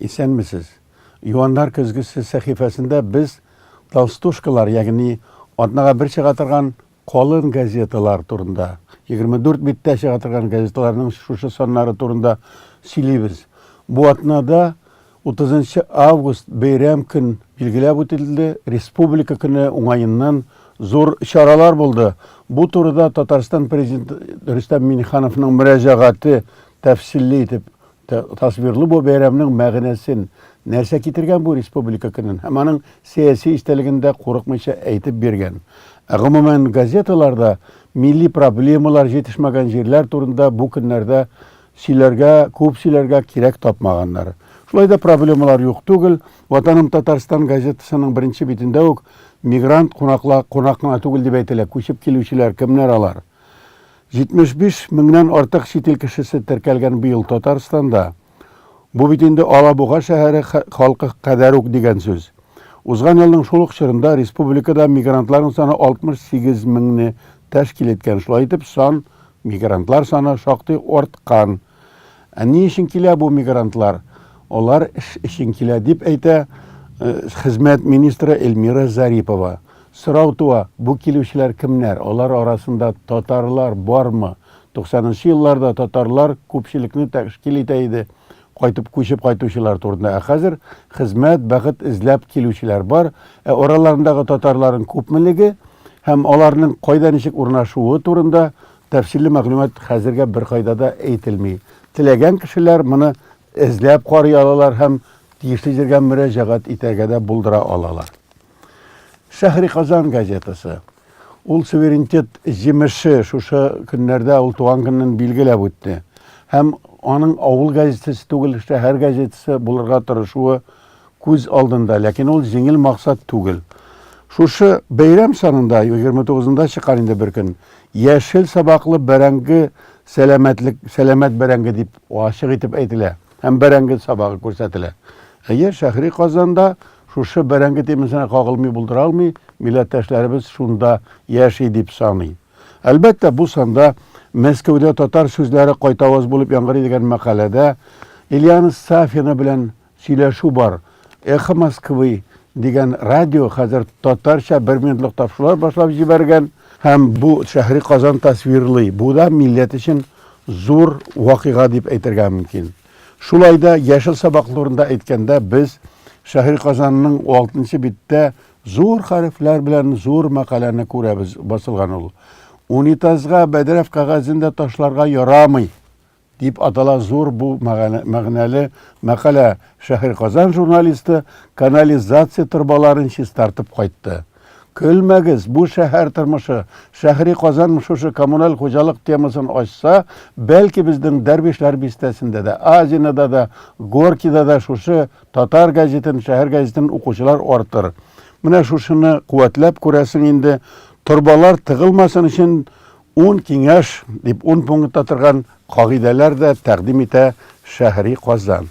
исәнмесез? Юандар көзгісі сәхифәсендә біз толстушкалар, ягъни атнага бер чыга торган қалын газеталар турында, 24 биттә чыга торган газеталарның шушы саннары турында сөйлибез. Бу атнада 30 август бәйрәм көн билгеләп үтелде, республика көне уңаеннан зур чаралар булды. Бу турыда Татарстан президенты Рөстәм Миңнехановның мөрәҗәгате тәфсилле итеп тасвирлы бу бәйрәмнең мәгънәсен, нәрсә китергән бу республика көнен, һәм аның сәяси истәлегендә курыкмыйча әйтеп биргән. Гомумән газеталарда милли проблемалар җитешмәгән җирләр турында бу көннәрдә күп сөйләргә кирәк тапмаганнар. Шулай да проблемалар юк түгел. Ватаным Татарстан газетасының беренче битендә үк мигрант кунакны түгел дип әйтелә, күчеп килүчеләр кемнәр алар? 75 меңнән артык чит ил кешесе теркәлгән быел Татарстанда. Бу бит инде Алабуга шәһәре халкы кадәр үк дигән сүз. Узган елның шул ук чорында республикада мигрантларның саны 68 меңне тәшкил иткән. Шулай итеп, мигрантлар саны шактый арткан. Ни өчен килә бу мигрантлар? Олар эш өчен килә дип әйтә хезмәт министры Эльмира Зарипова. Сорау туа, бу килүчеләр кемнәр? Олар арасында татарлар бармы? 90-нчы елларда татарлар күпчелекне тәшкил итә иде. Кайтып күчеп кайтучылар турында. Хәзер хезмәт, бәхет эзләп килүчеләр бар. Араларындагы татарларның күпмелеге һәм аларның кайда ничек урнашуы турында тәфсилле мәгълүмат хәзергә бер кайда да әйтелми. Теләгән кешеләр моны эзләп карый алалар һәм тиешле җиргә мөрәҗәгать итәргә дә булдыра алалар. Шәһри Казан газетасы. Ул суверенитет җимеше шушы көннәрдә ул туган көннән билгеләп үтте. Һәм аның авыл газетасы түгел, шәһәр газетасы булырга тырышуы күз алдында, ләкин ул җиңел максат түгел. Шушы бәйрәм санында 29-нда чыккан инде бер көн яшел сабаклы бәрәңге сәламәт бәрәңге дип ачык итеп әйтелә. Һәм бәрәңге сабагы күрсәтелә. Шәһри Казанда шушы бәрәңге темасына кагылмый булдыра алмый, милләттәшләребез шунда яши дип саный. Әлбәттә, бу санда Мәскәүдә татар сүзләре кайтаваз булып яңгырый дигән мәкаләдә Ильяна Сафина белән сөйләшү бар. Эхо Москвы дигән радио хәзер татарча 1 минутлык тапшырулар башлап җибәргән һәм бу Шәһри Казан тасвирлый. Бу да милләт өчен зур вакыйга дип әйтергә мөмкин. Шулай да яшел сабаклы турында әйткәндә без Шәһри Казанның 6-нчы биттә зур хәрефләр белән зур мәкаләне күрәбез басылган ул. Унитазга бәдрәф кәгазендә ташларга ярамый дип атала зур бу мәгънәле мәкалә. Шәһри Казан журналисты канализация торбаларын чистартып кайтты. Көлмәгез, бу шәһәр тормышы, Шәһри Казан шушы коммуналь хуҗалык темасын ачса, бәлки безнең Дәрбишләр бистәсендә дә, Азинада да, Горкида да шушы татар газетен, шәһәр газетен укучылар артыр. Менә шушыны куәтләп күрәсең инде. Торбалар тыгылмасын өчен 10 киңәш дип 10 пунктта торган кагыйдәләр дә тәкъдим итә Шәһри Казан.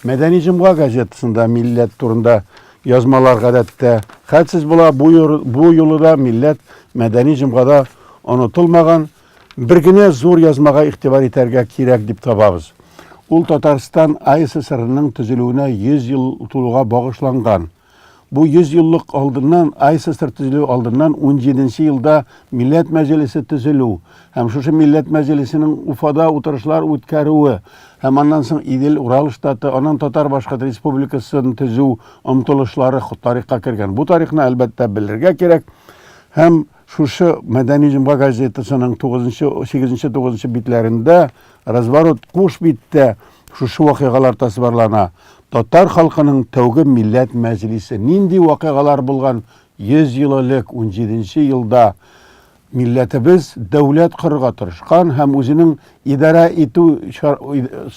Мәдәни җомга газетасында милләт турында язмалар гадәттә хәтсез була. Бу юлы милләт мәдәни җомгада онытылмаган бер генә зур язмага игътибар итәргә кирәк дип табабыз. Ул Татарстан АССРның төзелүенә 100 ел тулуга багышланган. Бу 100 еллык алдыннан, АССР төзелү алдыннан 17нче елда Милләт мәҗлесе төзелү һәм шушы Милләт мәҗлесенең Уфада утырышлар үткәрүе һәм аннан соң Идел, Урал штаты, аннан Татар Башкорт Республикасын төзү омтылышлары тарихка кергән. Бу тарихны әлбәттә белергә кирәк һәм шушы Мәдәни җомга газетасының 8-9 битләрендә разворот куш биттә шушы вакыйгалар тасвирлана. Татар халкының тәүге милләт мәҗлесе нинди вакыйгалар булган 100 ел элек 17нче елда милләтебез дәүләт корырга тырышкан һәм үзенең идара итү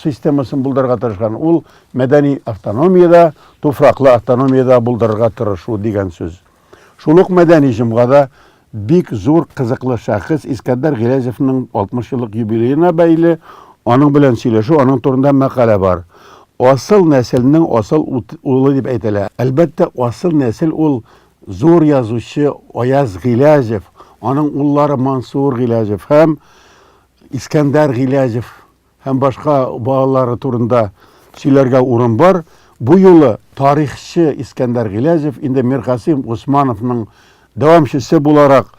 системасын булдырырга тырышкан. Ул мәдәни автономиядә, туфраклы автономиядә булдырырга тырышу дигән сүз. Шул ук Мәдәни җомгада бик зур кызыклы шәхес Искәндәр Гиләҗевнең 60 еллык юбилеена бәйле аның белән сөйләшү, аның турында мәкалә бар. Асыл нәселнең асыл улы дип әйтелә. Әлбәттә, асыл нәсел ул зур язучы Аяз Гиләҗев, аның уллары Мансур Гиләҗев һәм Искәндәр Гиләҗев һәм башка балалары турында сөйләргә урын бар. Бу юлы тарихчы Искәндәр Гыйләҗев инде Мирқасым Усмановның дәвамчысы буларак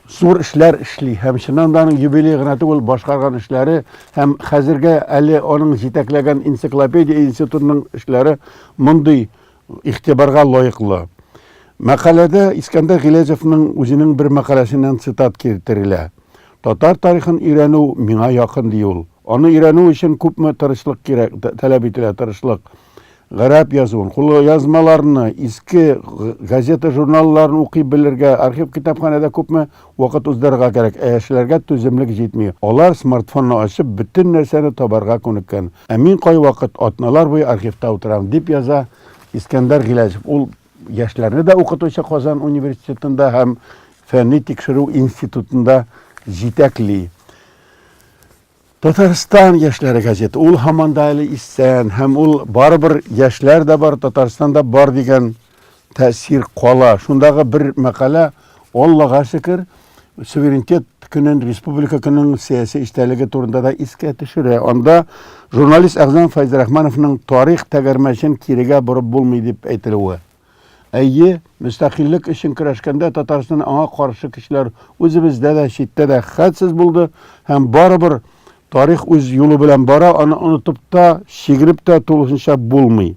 зур эшләр эшли. Һәм чыннан да аның юбилей гына түгел, башкарган эшләре һәм хәзергә әле аның җитәкләгән энциклопедия институтының эшләре мондый игътибарга лаеклы. Мәкаләдә Искәндәр Гыйләҗевнең үзенең бер мәкаләсеннән цитат китерелә. Татар тарихын өйрәнү миңа якын ди ул. Аны өйрәнү өчен күпме тырышлык кирәк, таләп ителә тырышлык. Гарәп язуын, кулы язмаларны, иске газета журналларын укый белергә, архив китапханәдә күпме вакыт уздырырга кирәк. Эшләргә түземлек җитми. Алар смартфонны ачып бөтен нәрсәне табарга күнеккән. Ә мин кайвакыт атналар буе архивта утырам дип яза Искәндәр Гыйләҗев. Ул яшьләрне дә укытучы Казан университетында һәм фәнни тикшерү институтында җитәкли. Татарстан яшьләре газеты. Ул һаман да әле исән һәм ул барыбер яшьләр дә бар, Татарстанда бар дигән тәэсир кала. Шундагы бер мәкалә Аллага шөкер суверенитет көнен, республика көнен сәяси эштәлеге турында да искә төшерә. Анда журналист Әгъзам Файзрахмановның тарих тәгәрмәчен кирегә борып булмый дип әйтелүе. Әйе, мөстәкыйльлек өчен көрәшкәндә Татарстан аңа каршы кешеләр үзебездә дә, читтә дә хәтсез булды һәм барыбер тарих үз юлы белән бара, аны онытып та, шигереп тә тулысынча булмый.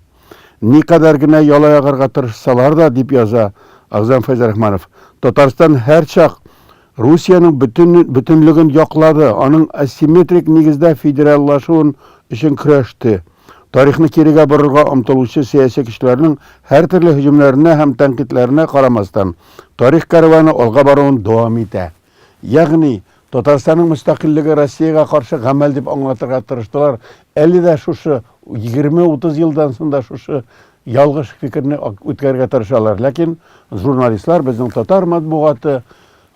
Никадәр генә яла ягарга тырышсалар да, дип яза Әгъзам Файзрахманов. Татарстан һәр чак Русияның бөтенлеген яклады, аның асимметрик нигездә федераллашуын өчен көрәште. Тарихны кирегә борырга омтылучы сәяси кешеләрнең һәр төрле һөҗүмләренә һәм тәнкыйтьләренә карамастан, тарих кәрваны алга баруын дәвам итә. Ягъни Татарстанның мөстәкыйльлеге Россиягә каршы гамәл дип аңлатырга тырыштылар. Әле дә шушы 20-30 елдан соң да шушы ялгыш фикерне үткәргә тырышалар. Ләкин журналистлар, безнең татар матбугаты,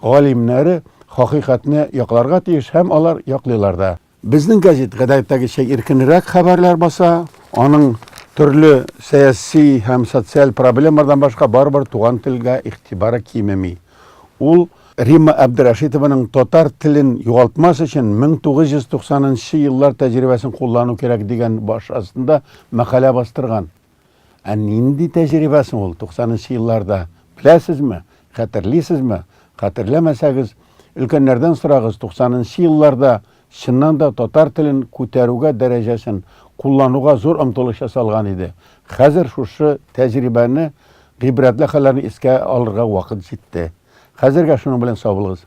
галимнәре хакыйкатьне якларга тиеш һәм алар яклыйлар да. Безнең газет гадәттәгечә иркенрәк хәбәрләр баса, аның төрле сәяси һәм социаль проблемалардан башка барбыр туган телгә игътибары кимеми. Ул Римма Абдрашитованың татар телен югалтмас өчен 1990 еллар тәҗрибәсен куллану кирәк дигән баш астында мәкалә бастырган. Ә нинди тәҗрибәсен ул 90 елларда беләсезме? Хәтерлисезме? Хәтерләмәсәгез, өлкәннәрдән сорагыз, 90 елларда чыннан да татар телен күтәрүгә дәрәҗәсен куллануга зур омтылыш ясалган иде. Хәзер шушы тәҗрибәне, гыйбрәтле хәлләрне искә алырга вакыт җитте. Хәзергә шуның белән сау булыгыз.